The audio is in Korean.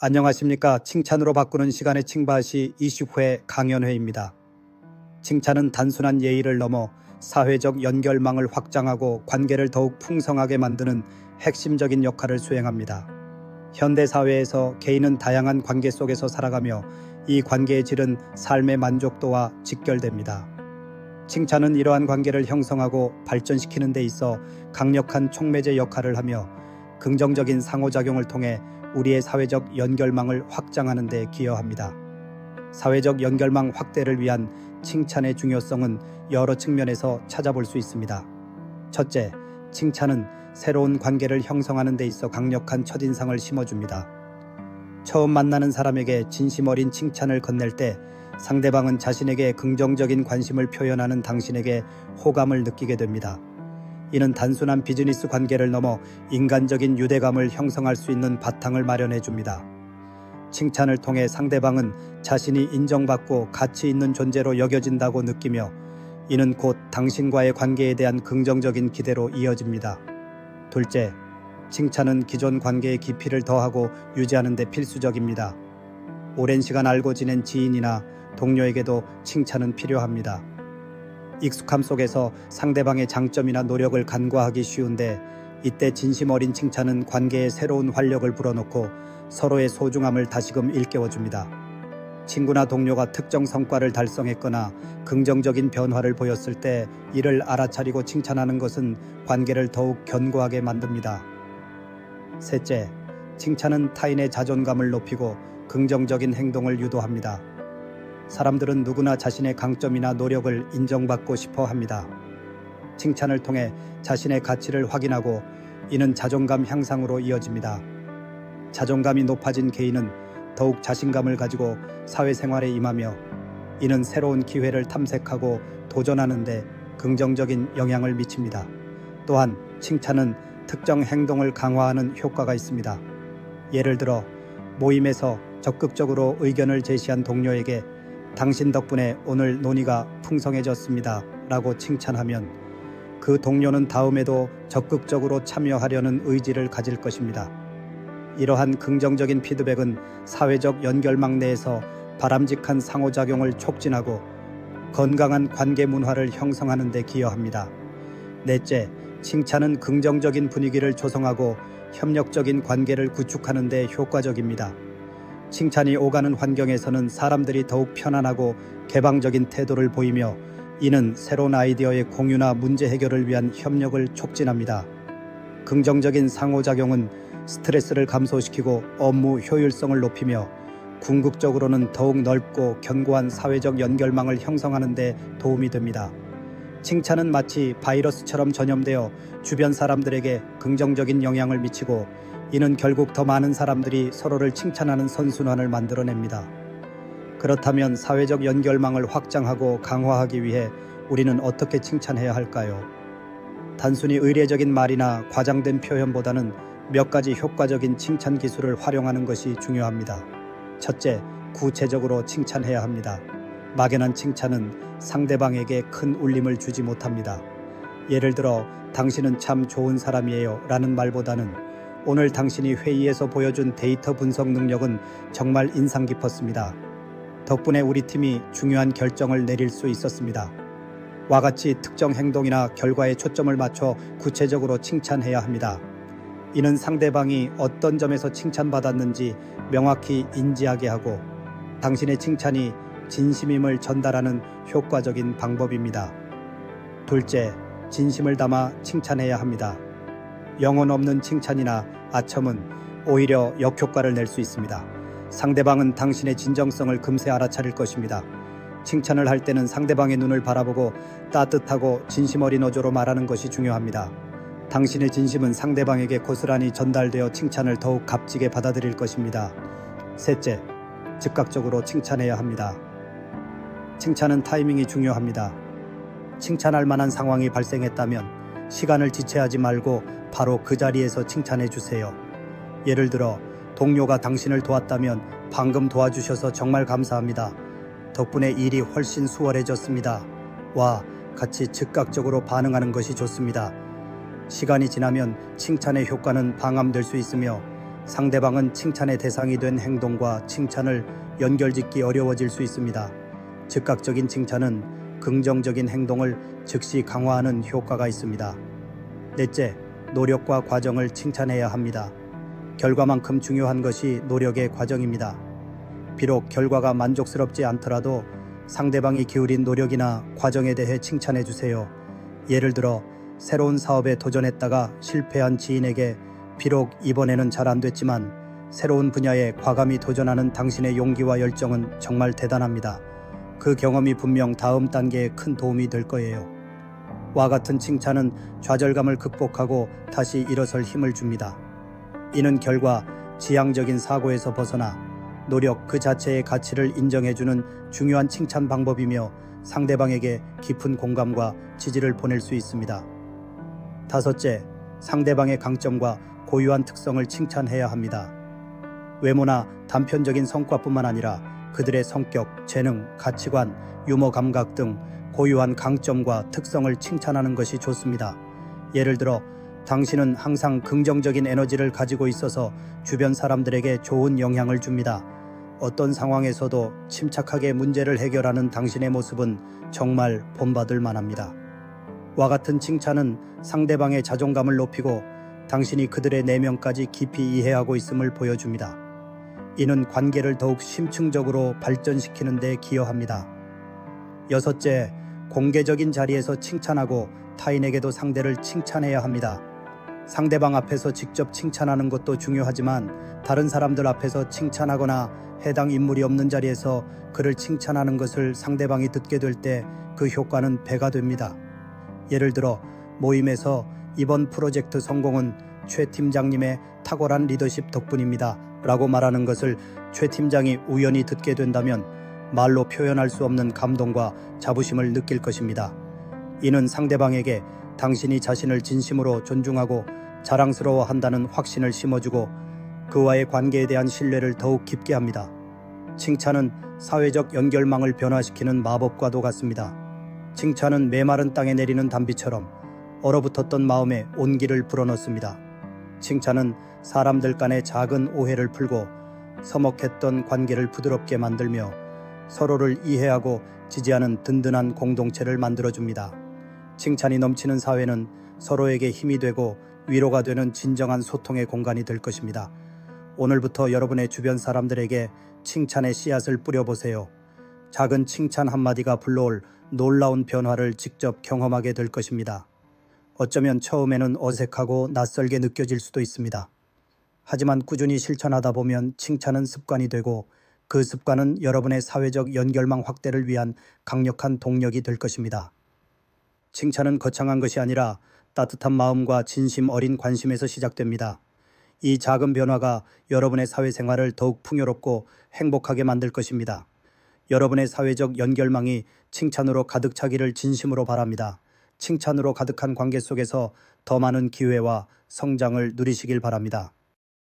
안녕하십니까. 칭찬으로 바꾸는 시간의 칭바시 20회 강연회입니다. 칭찬은 단순한 예의를 넘어 사회적 연결망을 확장하고 관계를 더욱 풍성하게 만드는 핵심적인 역할을 수행합니다. 현대사회에서 개인은 다양한 관계 속에서 살아가며 이 관계의 질은 삶의 만족도와 직결됩니다. 칭찬은 이러한 관계를 형성하고 발전시키는 데 있어 강력한 촉매제 역할을 하며 긍정적인 상호작용을 통해 우리의 사회적 연결망을 확장하는 데 기여합니다. 사회적 연결망 확대를 위한 칭찬의 중요성은 여러 측면에서 찾아볼 수 있습니다. 첫째, 칭찬은 새로운 관계를 형성하는 데 있어 강력한 첫인상을 심어줍니다. 처음 만나는 사람에게 진심 어린 칭찬을 건넬 때 상대방은 자신에게 긍정적인 관심을 표현하는 당신에게 호감을 느끼게 됩니다. 이는 단순한 비즈니스 관계를 넘어 인간적인 유대감을 형성할 수 있는 바탕을 마련해 줍니다. 칭찬을 통해 상대방은 자신이 인정받고 가치 있는 존재로 여겨진다고 느끼며 이는 곧 당신과의 관계에 대한 긍정적인 기대로 이어집니다. 둘째, 칭찬은 기존 관계의 깊이를 더하고 유지하는 데 필수적입니다. 오랜 시간 알고 지낸 지인이나 동료에게도 칭찬은 필요합니다. 익숙함 속에서 상대방의 장점이나 노력을 간과하기 쉬운데 이때 진심 어린 칭찬은 관계에 새로운 활력을 불어넣고 서로의 소중함을 다시금 일깨워줍니다. 친구나 동료가 특정 성과를 달성했거나 긍정적인 변화를 보였을 때 이를 알아차리고 칭찬하는 것은 관계를 더욱 견고하게 만듭니다. 셋째, 칭찬은 타인의 자존감을 높이고 긍정적인 행동을 유도합니다. 사람들은 누구나 자신의 강점이나 노력을 인정받고 싶어 합니다. 칭찬을 통해 자신의 가치를 확인하고 이는 자존감 향상으로 이어집니다. 자존감이 높아진 개인은 더욱 자신감을 가지고 사회생활에 임하며 이는 새로운 기회를 탐색하고 도전하는 데 긍정적인 영향을 미칩니다. 또한 칭찬은 특정 행동을 강화하는 효과가 있습니다. 예를 들어 모임에서 적극적으로 의견을 제시한 동료에게 당신 덕분에 오늘 논의가 풍성해졌습니다 라고 칭찬하면 그 동료는 다음에도 적극적으로 참여하려는 의지를 가질 것입니다. 이러한 긍정적인 피드백은 사회적 연결망 내에서 바람직한 상호작용을 촉진하고 건강한 관계 문화를 형성하는 데 기여합니다. 넷째, 칭찬은 긍정적인 분위기를 조성하고 협력적인 관계를 구축하는 데 효과적입니다. 칭찬이 오가는 환경에서는 사람들이 더욱 편안하고 개방적인 태도를 보이며 이는 새로운 아이디어의 공유나 문제 해결을 위한 협력을 촉진합니다. 긍정적인 상호작용은 스트레스를 감소시키고 업무 효율성을 높이며 궁극적으로는 더욱 넓고 견고한 사회적 연결망을 형성하는 데 도움이 됩니다. 칭찬은 마치 바이러스처럼 전염되어 주변 사람들에게 긍정적인 영향을 미치고 이는 결국 더 많은 사람들이 서로를 칭찬하는 선순환을 만들어냅니다. 그렇다면 사회적 연결망을 확장하고 강화하기 위해 우리는 어떻게 칭찬해야 할까요? 단순히 의례적인 말이나 과장된 표현보다는 몇 가지 효과적인 칭찬 기술을 활용하는 것이 중요합니다. 첫째, 구체적으로 칭찬해야 합니다. 막연한 칭찬은 상대방에게 큰 울림을 주지 못합니다. 예를 들어 당신은 참 좋은 사람이에요 라는 말보다는 오늘 당신이 회의에서 보여준 데이터 분석 능력은 정말 인상 깊었습니다. 덕분에 우리 팀이 중요한 결정을 내릴 수 있었습니다. 와 같이 특정 행동이나 결과에 초점을 맞춰 구체적으로 칭찬해야 합니다. 이는 상대방이 어떤 점에서 칭찬받았는지 명확히 인지하게 하고 당신의 칭찬이 진심임을 전달하는 효과적인 방법입니다. 둘째, 진심을 담아 칭찬해야 합니다. 영혼 없는 칭찬이나 아첨은 오히려 역효과를 낼 수 있습니다. 상대방은 당신의 진정성을 금세 알아차릴 것입니다. 칭찬을 할 때는 상대방의 눈을 바라보고 따뜻하고 진심 어린 어조로 말하는 것이 중요합니다. 당신의 진심은 상대방에게 고스란히 전달되어 칭찬을 더욱 값지게 받아들일 것입니다. 셋째, 즉각적으로 칭찬해야 합니다. 칭찬은 타이밍이 중요합니다. 칭찬할 만한 상황이 발생했다면 시간을 지체하지 말고 바로 그 자리에서 칭찬해 주세요. 예를 들어 동료가 당신을 도왔다면 방금 도와주셔서 정말 감사합니다. 덕분에 일이 훨씬 수월해졌습니다. 와 같이 즉각적으로 반응하는 것이 좋습니다. 시간이 지나면 칭찬의 효과는 방암될 수 있으며 상대방은 칭찬의 대상이 된 행동과 칭찬을 연결짓기 어려워질 수 있습니다. 즉각적인 칭찬은 긍정적인 행동을 즉시 강화하는 효과가 있습니다. 넷째, 노력과 과정을 칭찬해야 합니다. 결과만큼 중요한 것이 노력의 과정입니다. 비록 결과가 만족스럽지 않더라도 상대방이 기울인 노력이나 과정에 대해 칭찬해 주세요. 예를 들어 새로운 사업에 도전했다가 실패한 지인에게 비록 이번에는 잘 안 됐지만 새로운 분야에 과감히 도전하는 당신의 용기와 열정은 정말 대단합니다. 그 경험이 분명 다음 단계에 큰 도움이 될 거예요. 와 같은 칭찬은 좌절감을 극복하고 다시 일어설 힘을 줍니다. 이는 결과 지향적인 사고에서 벗어나 노력 그 자체의 가치를 인정해주는 중요한 칭찬 방법이며 상대방에게 깊은 공감과 지지를 보낼 수 있습니다. 다섯째, 상대방의 강점과 고유한 특성을 칭찬해야 합니다. 외모나 단편적인 성과뿐만 아니라 그들의 성격, 재능, 가치관, 유머 감각 등 고유한 강점과 특성을 칭찬하는 것이 좋습니다. 예를 들어 당신은 항상 긍정적인 에너지를 가지고 있어서 주변 사람들에게 좋은 영향을 줍니다. 어떤 상황에서도 침착하게 문제를 해결하는 당신의 모습은 정말 본받을 만합니다. 와 같은 칭찬은 상대방의 자존감을 높이고 당신이 그들의 내면까지 깊이 이해하고 있음을 보여줍니다. 이는 관계를 더욱 심층적으로 발전시키는 데 기여합니다. 여섯째, 공개적인 자리에서 칭찬하고 타인에게도 상대를 칭찬해야 합니다. 상대방 앞에서 직접 칭찬하는 것도 중요하지만 다른 사람들 앞에서 칭찬하거나 해당 인물이 없는 자리에서 그를 칭찬하는 것을 상대방이 듣게 될 때 그 효과는 배가 됩니다. 예를 들어 모임에서 이번 프로젝트 성공은 최 팀장님의 탁월한 리더십 덕분입니다 라고 말하는 것을 최 팀장이 우연히 듣게 된다면 말로 표현할 수 없는 감동과 자부심을 느낄 것입니다. 이는 상대방에게 당신이 자신을 진심으로 존중하고 자랑스러워한다는 확신을 심어주고 그와의 관계에 대한 신뢰를 더욱 깊게 합니다. 칭찬은 사회적 연결망을 변화시키는 마법과도 같습니다. 칭찬은 메마른 땅에 내리는 단비처럼 얼어붙었던 마음에 온기를 불어넣습니다. 칭찬은 사람들 간의 작은 오해를 풀고 서먹했던 관계를 부드럽게 만들며 서로를 이해하고 지지하는 든든한 공동체를 만들어줍니다. 칭찬이 넘치는 사회는 서로에게 힘이 되고 위로가 되는 진정한 소통의 공간이 될 것입니다. 오늘부터 여러분의 주변 사람들에게 칭찬의 씨앗을 뿌려보세요. 작은 칭찬 한마디가 불러올 놀라운 변화를 직접 경험하게 될 것입니다. 어쩌면 처음에는 어색하고 낯설게 느껴질 수도 있습니다. 하지만 꾸준히 실천하다 보면 칭찬은 습관이 되고 그 습관은 여러분의 사회적 연결망 확대를 위한 강력한 동력이 될 것입니다. 칭찬은 거창한 것이 아니라 따뜻한 마음과 진심 어린 관심에서 시작됩니다. 이 작은 변화가 여러분의 사회생활을 더욱 풍요롭고 행복하게 만들 것입니다. 여러분의 사회적 연결망이 칭찬으로 가득 차기를 진심으로 바랍니다. 칭찬으로 가득한 관계 속에서 더 많은 기회와 성장을 누리시길 바랍니다.